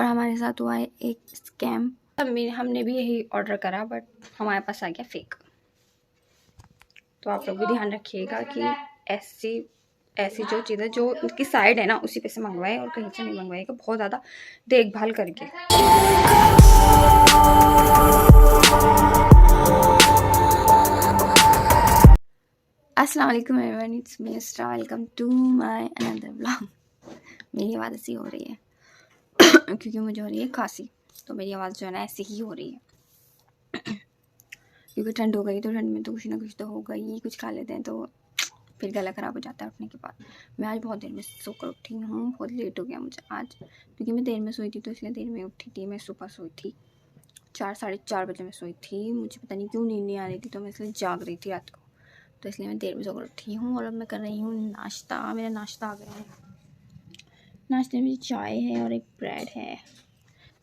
और हमारे साथ हुआ है एक स्कैम। हमने भी यही ऑर्डर करा बट हमारे पास आ गया फेक। तो आप लोग भी ध्यान रखिएगा कि ऐसी जो चीज़ें जो उनकी साइड है ना उसी पे से मंगवाए और कहीं से नहीं मंगवाएगा, बहुत ज़्यादा देखभाल करके। अस्सलाम वालेकुम everyone, it's me Asra, welcome to my another vlog. मेरी आवाज़ ऐसी हो रही है क्योंकि मुझे हो रही है खांसी, तो मेरी आवाज़ जो है ना ऐसी ही हो रही है क्योंकि ठंड हो गई, तो ठंड में तो कुछ ना कुछ तो होगा ही, कुछ खा लेते हैं तो फिर गला ख़राब हो जाता है उठने के बाद। मैं आज बहुत देर में सोकर उठी हूँ, बहुत लेट हो गया मुझे आज, क्योंकि मैं देर में सोई थी तो इसलिए देर में उठी थी। मैं सुबह सोई थी 4 साढ़े 4 बजे में सोई थी, मुझे पता नहीं क्यों नींद नहीं आ रही थी, तो मैं इसलिए जाग रही थी रात को, तो इसलिए मैं देर में सोकर उठी हूँ। और अब मैं कर रही हूँ नाश्ता। मेरा नाश्ता आ गया है। नाश्ते में चाय है और एक ब्रेड है।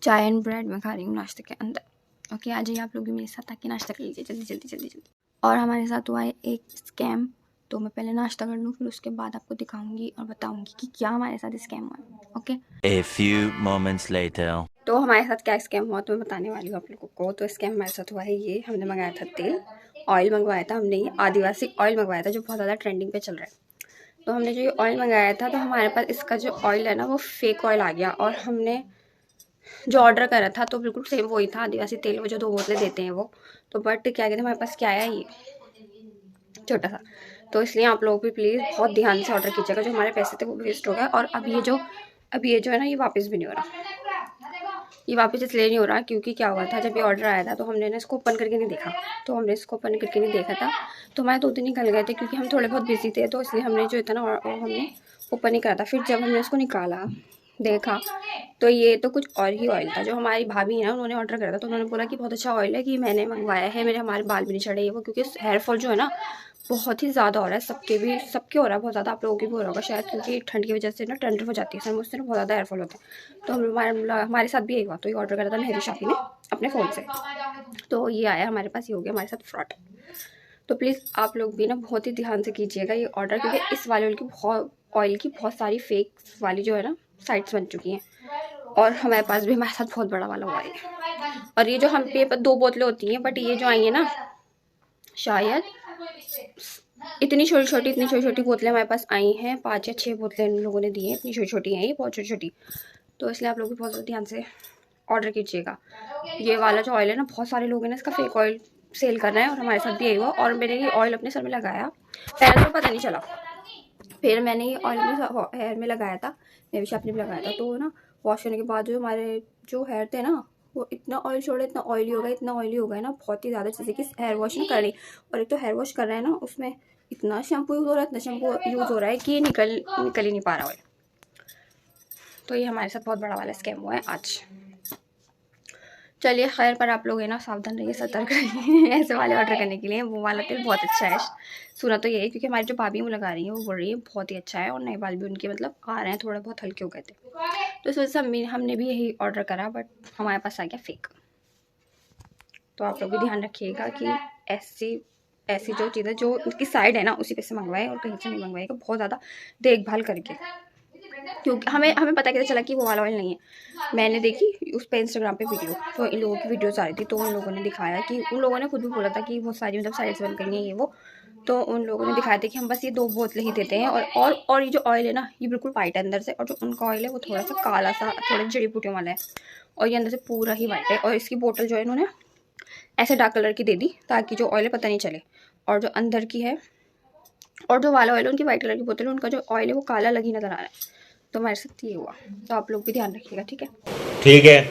चाय एंड ब्रेड मैं खा रही हूँ नाश्ते के अंदर। ओके, आ जाइए आप लोग भी मेरे साथ ताकि नाश्ता कर लीजिए जल्दी जल्दी जल्दी जल्दी। और हमारे साथ हुआ है एक स्कैम, तो मैं पहले नाश्ता कर लूँ, फिर उसके बाद आपको दिखाऊंगी और बताऊंगी कि क्या हमारे साथ स्कैम हुआ है। Okay, A few moments later. तो हमारे साथ क्या स्कैम हुआ तो मैं बताने वाली हूँ आप लोगों को। तो स्कैम हमारे साथ हुआ है ये, हमने मंगाया था तेल, ऑयल मंगवाया था हमने, ये आदिवासी ऑयल मंगवाया था जो बहुत ज़्यादा ट्रेंडिंग पे चल रहा है। तो हमने जो ये ऑयल मंगाया था, तो हमारे पास इसका जो ऑयल है ना वो फेक ऑयल आ गया, और हमने जो ऑर्डर करा था तो बिल्कुल सेम वही था, आदिवासी तेल, वो जो 2 बोतलें देते हैं वो। तो बट क्या कहते हैं, हमारे पास क्या आया ये छोटा सा। तो इसलिए आप लोग भी प्लीज़ बहुत ध्यान से ऑर्डर कीजिएगा, जो हमारे पैसे थे वो वेस्ट हो गए। और अब ये जो है ना ये वापस भी नहीं हो रहा। ये वापस इसलिए नहीं हो रहा क्योंकि क्या हुआ था, जब ये ऑर्डर आया था तो हमने ना इसको ओपन करके नहीं देखा। तो हमने इसको ओपन करके नहीं देखा था, तो हमारे 2 दिन निकल गए थे क्योंकि हम थोड़े बहुत बिजी थे, तो इसलिए हमने जो था ना हमने ओपन नहीं करा था। फिर जब हमने इसको निकाला देखा तो ये तो कुछ और ही ऑयल था। जो हमारी भाभी है ना उन्होंने ऑर्डर करा था, तो उन्होंने बोला कि बहुत अच्छा ऑयल है, कि मैंने मंगवाया है, हमारे बाल भी नहीं झड़े ये वो, क्योंकि हेयर फॉल जो है ना बहुत ही ज़्यादा हो रहा है, सबके हो रहा है बहुत ज़्यादा। आप लोगों की भी हो रहा होगा शायद, क्योंकि ठंड की वजह से ना डंडर हो जाती है सर, मुझसे ना बहुत ज़्यादा हेयर फॉल होता है। तो हमारे साथ भी यही हुआ। तो ये ऑर्डर करा था मेरी शॉपी ने अपने फ़ोन से, तो ये आया हमारे पास, ये हो गया हमारे साथ फ्रॉड। तो प्लीज़ आप लोग भी ना बहुत ही ध्यान से कीजिएगा ये ऑर्डर, क्योंकि इस वाले ऑयल की बहुत सारी फेक वाली जो है ना साइट्स बन चुकी हैं, और हमारे पास भी हमारे साथ बहुत बड़ा वाला हुआ है। और ये जो हम पे 2 बोतलें होती हैं, बट ये जो आई है ना शायद इतनी छोटी छोटी बोतलें हमारे पास आई हैं, 5 या 6 बोतलें इन लोगों ने दी हैं, इतनी छोटी छोटी हैं ये, बहुत छोटी छोटी। तो इसलिए आप लोग भी बहुत ध्यान से ऑर्डर कीजिएगा। ये वाला जो ऑयल है ना, बहुत सारे लोग हैं ना इसका फेक ऑयल सेल कर रहे हैं, और हमारे साथ भी यही हुआ। और मैंने ये ऑयल अपने सर में लगाया, पहले तो पता नहीं चला, फिर मैंने ये ऑयल अपने हेयर में लगाया था, मेरी शॉप ने भी लगाया था। तो ना वॉश करने के बाद जो हमारे जो हेयर थे ना वो इतना ऑयल छोड़े, इतना ऑयली हो गया ना, बहुत ही ज़्यादा, जैसे कि हेयर वॉश नहीं कर रही। और एक तो हेयर वॉश कर रहे हैं ना उसमें इतना शैम्पू यूज़ हो रहा है, इतना शैम्पू यूज़ हो रहा है कि निकल ही नहीं पा रहा ऑयल। तो ये हमारे साथ बहुत बड़ा वाला स्कैम हुआ है आज। चलिए खैर, पर आप लोग है ना सावधान रहिए, सतर्क रहिए ऐसे वाले ऑर्डर करने के लिए। वो वाला तेल बहुत अच्छा है, सुना तो ये है, क्योंकि हमारी जो भाभी वो लगा रही है वो बोल रही है बहुत ही अच्छा है, और नए बाल भी उनके मतलब आ रहे हैं, थोड़े बहुत हल्के हो गए थे। तो इस वजह से हमने भी यही ऑर्डर करा, बट हमारे पास आ गया फेक। तो आप लोग भी ध्यान रखिएगा कि ऐसी जो चीज़ें जो उनकी साइड है ना उसी पे से मंगवाए और कहीं से नहीं मंगवाएगा, बहुत ज़्यादा देखभाल करके। क्योंकि हमें पता कैसे चला कि वो वाला ऑयल नहीं है। मैंने देखी उस पर इंस्टाग्राम पे वीडियो, तो इन लोगों की वीडियोस आ रही थी, तो उन लोगों ने दिखाया कि उन लोगों ने खुद भी बोला था कि बहुत सारी मतलब साइड्स बन गई हैं ये वो। तो उन लोगों ने दिखाया था कि हम बस ये 2 बोतलें ही देते हैं, और ये जो ऑयल है ना ये बिल्कुल वाइट है अंदर से, और जो उनका ऑयल है वो थोड़ा सा काला सा, थोड़ा जड़ी बूटियों वाला है, और ये अंदर से पूरा ही वाइट है। और इसकी बोतल जो है इन्होंने ऐसे डार्क कलर की दे दी ताकि जो ऑयल है पता नहीं चले, और जो अंदर की है और जो वाला ऑयल है उनकी वाइट कलर की बोतल है, उनका जो ऑयल है वो काला लगी नजर आ रहा है। तो हमारे साथ ये हुआ, तो आप लोग भी ध्यान रखिएगा, ठीक है? ठीक है।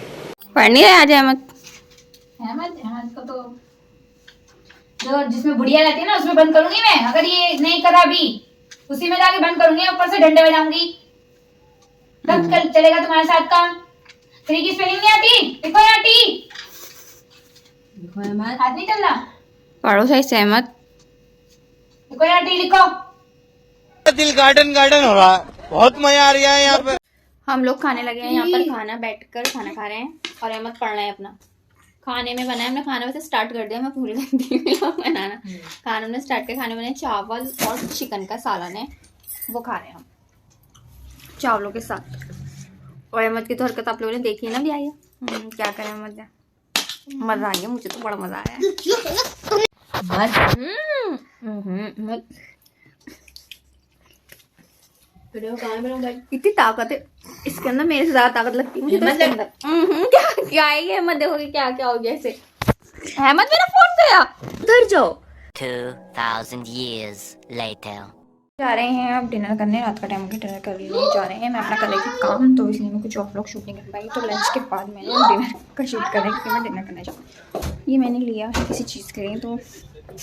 पढ़ नहीं रहे आज अहमद को तो जो जिसमें बुढ़िया रहती है ना उसमें बंद करूंगी मैं। अगर ये नहीं करा अभी उसी में जाके बंद करूंगी, ऊपर से डंडे बजाऊंगी, तब चलेगा तुम्हारे साथ काम। 3 की स्पेलिंग नहीं आती, लिखो आंटी, लिखो अहमद, हाथ नहीं चल रहा, पढ़ो सही से अहमद, लिखो आंटी, लिखो। दिल गार्डन हो रहा है, बहुत मजा आ रहा है यहाँ पे। हम लोग खाने लगे हैं यहाँ पर, खाना बैठकर खाना खा रहे हैं, और अहमद पढ़ रहे हैं अपना। खाने में बना है, हमने खाना वैसे स्टार्ट कर दिया, मैं भूल गई थी बनाना। खाना हमने स्टार्ट किया, खाने बने चावल और चिकन का सालन है, वो खा रहे हैं हम चावलों के साथ। और अहमद की तो हरकत आप लोगों ने देखी है ना भी आई है। क्या करें अहमद, मजा आ गया, मुझे तो बड़ा मजा आया। इतनी ताकत है इसके अंदर, मेरे से ज्यादा ताकत लगती है मुझे तो इसके अंदर। क्या है ये अहमद, देखो क्या क्या हो गया इसे। अहमद मेरा फोन गया, उधर जाओ। 2000 years later. जा रहे हैं अब डिनर करने, रात का टाइम हो गया, डिनर कर लिए जा रहे हैं। मैं अपना कर रही थी काम, तो इसलिए मैं कुछ और व्लॉग शूट नहीं कर पाई, तो लंच के बाद मैंने डिनर का शूट कर रही थी। मैं डिनर करने जाऊँ, ये मैंने लिया किसी चीज़ के लिए, तो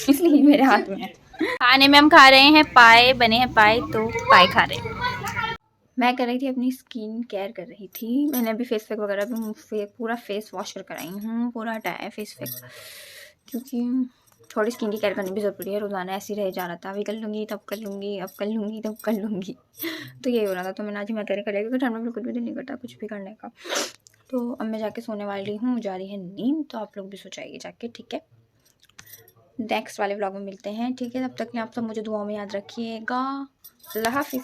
इसलिए मेरे हाथ में है। खाने में हम खा रहे हैं पाए, बने हैं पाए, तो पाए खा रहे हैं। मैं कर रही थी अपनी स्किन केयर कर रही थी। मैंने अभी फेस पैक वगैरह भी पूरा फेस वॉश कर आई हूँ, पूरा हटाया है फेस पैक, क्योंकि थोड़ी स्किन की केयर करनी भी ज़रूरी है। रोज़ाना ऐसे ही रह जा रहा था, अभी कर लूँगी तब कर लूँगी, अब कर लूँगी तब कर लूँगी, तो यही हो रहा था। तो मैंने आज हिम्मत करेगी, क्योंकि ठंड में बिल्कुल भी दिल नहीं करता कुछ भी करने का। तो अब मैं जाके सोने वाली हूँ, जा रही है नींद, तो आप लोग भी सो जाइए जाके, ठीक है। नेक्स्ट वाले व्लॉग में मिलते हैं, ठीक है। तब तक आप सब मुझे दुआओं में याद रखिएगा। अल्लाह हाफिज़।